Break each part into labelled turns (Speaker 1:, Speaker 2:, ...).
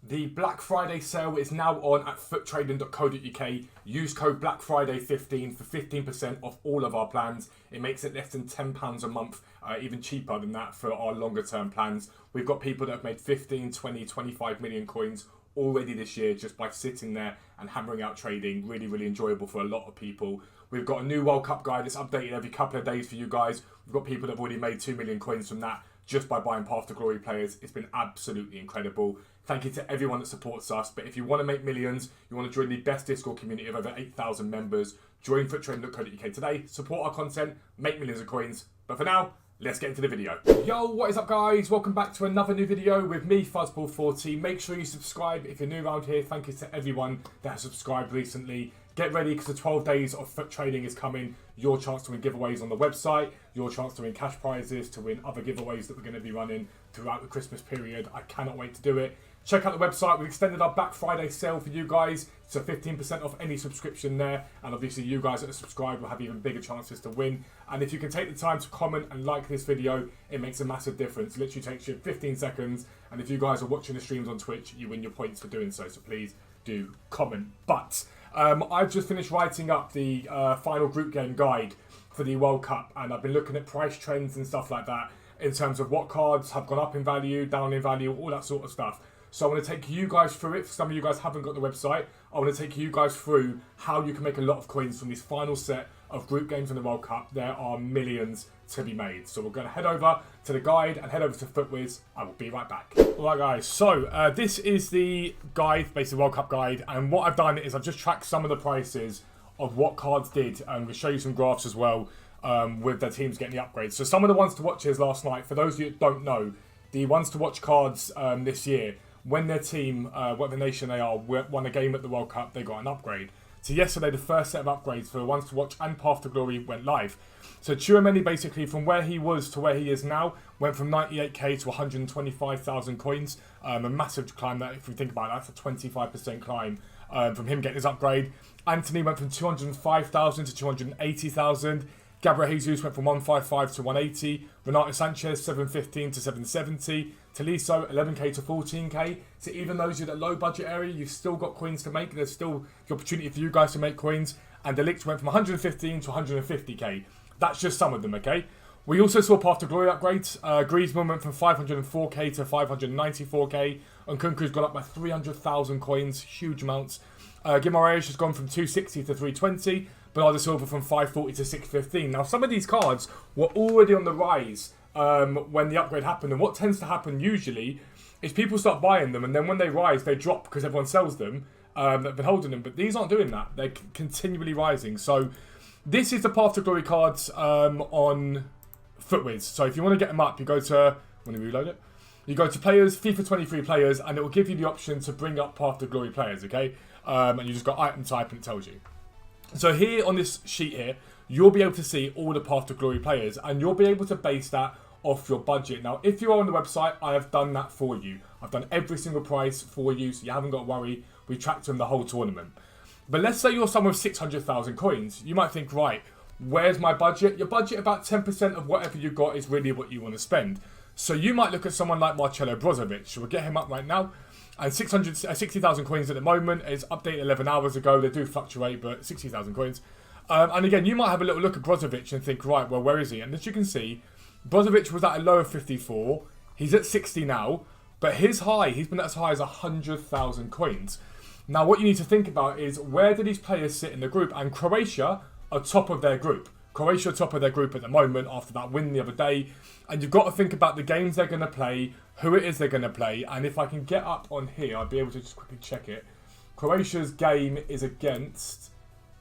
Speaker 1: The Black Friday sale is now on at futtrading.co.uk. Use code BLACKFRIDAY15 for 15% off all of our plans. It makes it less than £10 a month, even cheaper than that for our longer term plans. We've got people that have made 15, 20, 25 million coins already this year just by sitting there and hammering out trading. Really, really enjoyable for a lot of people. We've got a new World Cup guide that's updated every couple of days for you guys. We've got people that have already made 2 million coins from that just by buying Path to Glory players. It's been absolutely incredible. Thank you to everyone that supports us. But if you want to make millions, you want to join the best Discord community of over 8,000 members, join FUTTrading.co.uk today, support our content, make millions of coins. But for now, let's get into the video. Yo, what is up guys? Welcome back to another new video with me, Fuzzball40. Make sure you subscribe if you're new around here. Thank you to everyone that has subscribed recently. Get ready because the 12 days of FUT Trading is coming. Your chance to win giveaways on the website, your chance to win cash prizes, to win other giveaways that we're going to be running throughout the Christmas period. I cannot wait to do it. Check out the website. We've extended our Black Friday sale for you guys. So 15% off any subscription there. And obviously you guys that are subscribed will have even bigger chances to win. And if you can take the time to comment and like this video, it makes a massive difference. It literally takes you 15 seconds. And if you guys are watching the streams on Twitch, you win your points for doing so. So please do comment. But I've just finished writing up the final group game guide for the World Cup. And I've been looking at price trends and stuff like that in terms of what cards have gone up in value, down in value, all that sort of stuff. So I want to take you guys through it. For some of you guys haven't got the website, I want to take you guys through how you can make a lot of coins from this final set of group games in the World Cup. There are millions to be made. So we're going to head over to the guide and head over to FUTWiz. I will be right back. Alright guys, so this is the guide, basically World Cup guide. And what I've done is I've just tracked some of the prices of what cards did. And we'll show you some graphs as well with the teams getting the upgrades. So some of the ones to watch is last night. For those of you that don't know, the ones to watch cards this year, when their team, what the nation they are, won a game at the World Cup, they got an upgrade. So yesterday, the first set of upgrades for the ones to watch and Path to Glory went live. So Chouameni, basically, from where he was to where he is now, went from 98k to 125,000 coins. A massive climb. That, if you think about it, that's a 25% climb from him getting his upgrade. Anthony went from 205,000 to 280,000. Gabriel Jesus went from 155 to 180. Renato Sanchez, 715 to 770. Tolisso, 11k to 14k. So even those in the low budget area, you've still got coins to make. There's still the opportunity for you guys to make coins. And De Ligt went from 115 to 150k. That's just some of them, okay? We also saw Path to Glory upgrades. Griezmann went from 504k to 594k. And Kunku's gone up by 300,000 coins. Huge amounts. Guimaraes has gone from 260 to 320. Bernardo Silva from 540 to 615. Now, some of these cards were already on the rise when the upgrade happened. And what tends to happen usually is people start buying them, and then when they rise, they drop because everyone sells them. They've been holding them, but these aren't doing that. They're continually rising. So this is the Path to Glory cards on FUTWiz. So if you want to get them up, you go to, when you reload it, you go to players, FIFA 23 players, and it will give you the option to bring up Path to Glory players, okay? And you just got item type and it tells you. So here on this sheet here, you'll be able to see all the Path to Glory players, and you'll be able to base that off your budget. Now, if you are on the website, I have done that for you. I've done every single price for you, so you haven't got to worry. We tracked them the whole tournament. But let's say you're someone with 600,000 coins. You might think, right, where's my budget? Your budget, about 10% of whatever you got is really what you want to spend. So you might look at someone like Marcelo Brozovic. We'll get him up right now. And 60,000 coins at the moment. Is updated 11 hours ago. They do fluctuate, but 60,000 coins. And again, you might have a little look at Brozovic and think, right, well, where is he? And as you can see, Brozovic was at a low of 54. He's at 60 now. But his high, he's been as high as 100,000 coins. Now, what you need to think about is, where do these players sit in the group? And Croatia are top of their group. Croatia are top of their group at the moment after that win the other day. And you've got to think about the games they're going to play, who it is they're going to play. And if I can get up on here, I'll be able to just quickly check it. Croatia's game is against,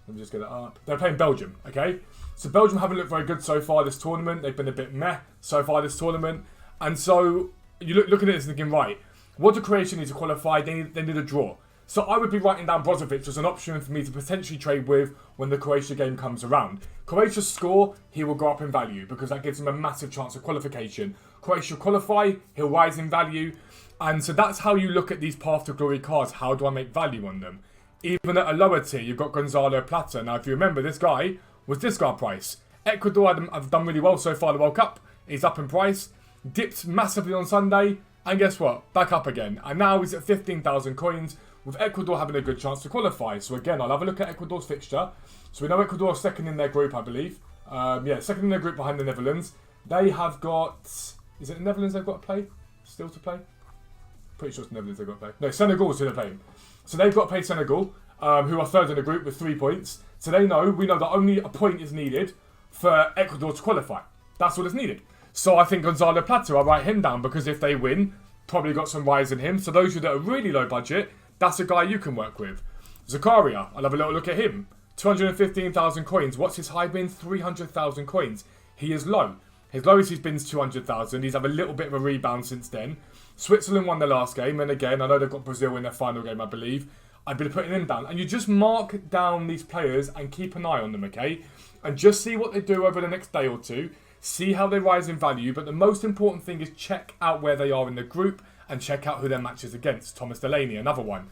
Speaker 1: let me just get it up. They're playing Belgium, okay? So Belgium haven't looked very good so far this tournament. They've been a bit meh so far this tournament. And so you looking at this and thinking, right, what do Croatia need to qualify? They need a draw. So I would be writing down Brozovic as an option for me to potentially trade with when the Croatia game comes around. Croatia score, he will go up in value because that gives him a massive chance of qualification. Croatia qualify, he'll rise in value. And so that's how you look at these Path to Glory cards. How do I make value on them? Even at a lower tier, you've got Gonzalo Plata. Now, if you remember, this guy was discard price. Ecuador have done really well so far in the World Cup. He's up in price. Dipped massively on Sunday. And guess what? Back up again. And now he's at 15,000 coins, with Ecuador having a good chance to qualify. So again, I'll have a look at Ecuador's fixture. So we know Ecuador is second in their group, I believe. Yeah, second in their group behind the Netherlands. They have got... Is it the Netherlands they've got to play? Still to play? Pretty sure it's the Netherlands they've got to play. No, Senegal's who they're playing. So they've got to play Senegal, who are third in the group with 3 points. So we know that only a point is needed for Ecuador to qualify. That's all that's needed. So I think Gonzalo Plata, I'll write him down, because if they win, probably got some rise in him. So those of you that are really low budget, that's a guy you can work with. Zakaria, I'll have a little look at him. 215,000 coins. What's his high been? 300,000 coins. He is low. His lowest he's been is 200,000. He's had a little bit of a rebound since then. Switzerland won the last game. And again, I know they've got Brazil in their final game, I believe. I've been putting him down. And you just mark down these players and keep an eye on them, okay? And just see what they do over the next day or two. See how they rise in value. But the most important thing is check out where they are in the group and check out who their match is against. Thomas Delaney, another one.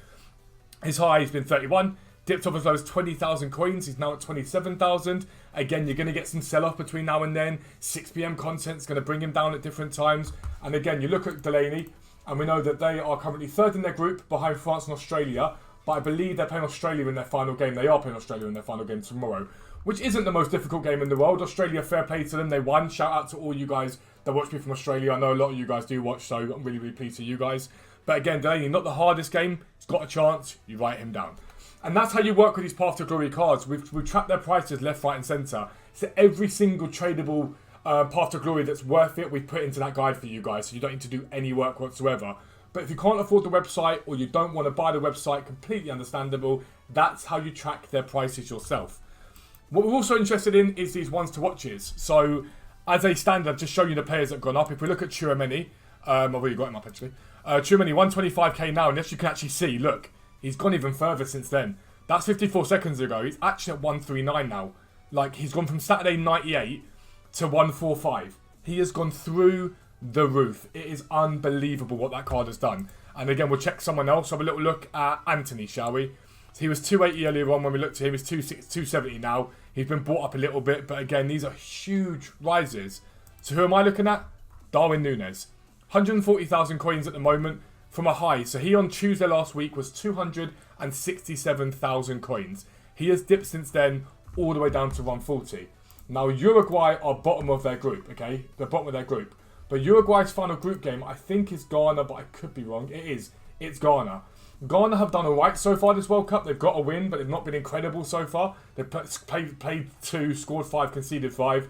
Speaker 1: His high has been 31. Dipped off as low as 20,000 coins. He's now at 27,000. Again, you're going to get some sell-off between now and then. 6 p.m. content's going to bring him down at different times. And again, you look at Delaney, and we know that they are currently third in their group behind France and Australia. But I believe they're playing Australia in their final game. They are playing Australia in their final game tomorrow, which isn't the most difficult game in the world. Australia, fair play to them. They won. Shout out to all you guys that watch me from Australia. I know a lot of you guys do watch, so I'm really, really pleased to you guys. But again, Delaney, not the hardest game. He's got a chance. You write him down. And that's how you work with these Path to Glory cards. We've tracked their prices left, right and centre. So every single tradable Path to Glory that's worth it, we've put into that guide for you guys. So you don't need to do any work whatsoever. But if you can't afford the website or you don't want to buy the website, completely understandable. That's how you track their prices yourself. What we're also interested in is these ones to watches. So as a standard, I've just shown you the players that have gone up. If we look at Tchouaméni, I've already got him up actually. Tchouaméni, 125k now. And as you can actually see, look. He's gone even further since then. That's 54 seconds ago. He's actually at 139 now. Like, he's gone from Saturday 98 to 145. He has gone through the roof. It is unbelievable what that card has done. And again, we'll check someone else. Have a little look at Anthony, shall we? So he was 280 earlier on when we looked at him. He's 270 now. He's been brought up a little bit. But again, these are huge rises. So who am I looking at? Darwin Núñez. 140,000 coins at the moment. From a high. So he on Tuesday last week was 267,000 coins. He has dipped since then all the way down to 140. Now Uruguay are bottom of their group, okay? They're bottom of their group. But Uruguay's final group game, I think is Ghana, but I could be wrong. It is. It's Ghana. Ghana have done alright so far this World Cup. They've got a win, but they've not been incredible so far. They've played 2, scored 5, conceded 5.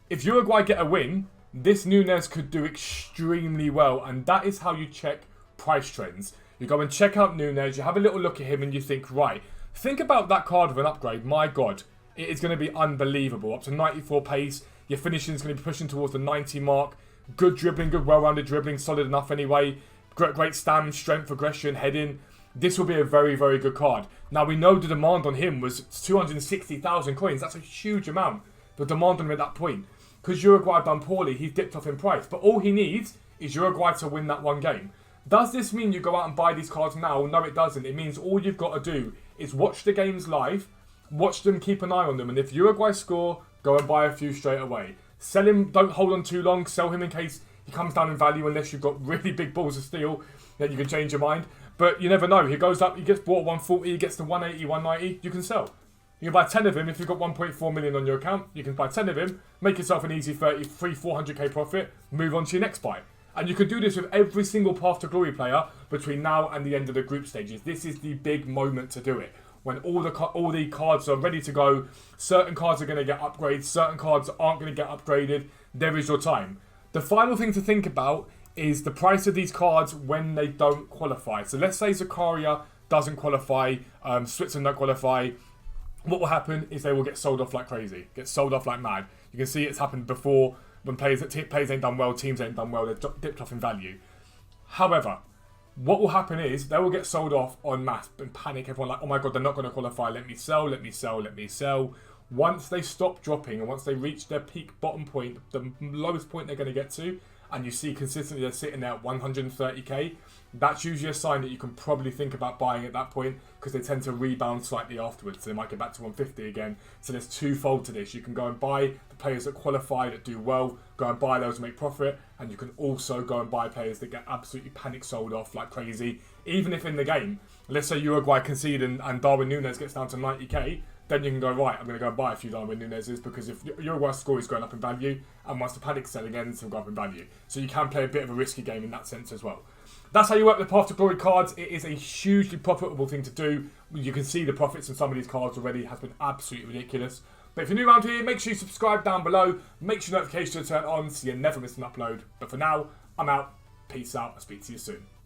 Speaker 1: If Uruguay get a win, this Núñez could do extremely well. And that is how you check price trends. You go and check out Núñez, you have a little look at him and you think, right, think about that card with an upgrade. My God, it is going to be unbelievable. Up to 94 pace, your finishing is going to be pushing towards the 90 mark. Good dribbling, good well-rounded dribbling, solid enough anyway. Great stamina, strength, aggression, heading. This will be a very, very good card. Now, we know the demand on him was 260,000 coins. That's a huge amount. The demand on him at that point. Because Uruguay have done poorly, he's dipped off in price. But all he needs is Uruguay to win that one game. Does this mean you go out and buy these cards now? No, it doesn't. It means all you've got to do is watch the games live, watch them, keep an eye on them, and if Uruguay score, go and buy a few straight away. Sell him, don't hold on too long, sell him in case he comes down in value unless you've got really big balls of steel, then you can change your mind. But you never know. He goes up, he gets bought at 140, he gets to 180, 190, you can sell. You can buy 10 of him if you've got 1.4 million on your account. You can buy 10 of him, make yourself an easy 400k profit, move on to your next buy. And you can do this with every single Path to Glory player between now and the end of the group stages. This is the big moment to do it. When all the cards are ready to go, certain cards are going to get upgrades, certain cards aren't going to get upgraded. There is your time. The final thing to think about is the price of these cards when they don't qualify. So let's say Zakaria doesn't qualify, Switzerland don't qualify. What will happen is they will get sold off like crazy, get sold off like mad. You can see it's happened before. When players ain't done well, teams ain't done well, they've dipped off in value. However, what will happen is they will get sold off en masse and panic. Everyone like, oh my God, they're not going to qualify. Let me sell, let me sell, let me sell. Once they stop dropping and once they reach their peak bottom point, the lowest point they're going to get to, and you see consistently they're sitting there at 130k, that's usually a sign that you can probably think about buying at that point, because they tend to rebound slightly afterwards. So they might get back to 150 again. So there's twofold to this. You can go and buy the players that qualify, that do well, go and buy those and make profit. And you can also go and buy players that get absolutely panic sold off like crazy. Even if in the game, let's say Uruguay concede and Darwin Núñez gets down to 90k, then you can go, right, I'm going to go and buy a few Darwin Núñez's, because if Uruguay's score is going up in value, and once the panic sell again, it's going to go up in value. So you can play a bit of a risky game in that sense as well. That's how you work the Path to Glory cards. It is a hugely profitable thing to do. You can see the profits in some of these cards already has been absolutely ridiculous. But if you're new around here, make sure you subscribe down below. Make sure notifications are turned on so you never miss an upload. But for now, I'm out. Peace out. I'll speak to you soon.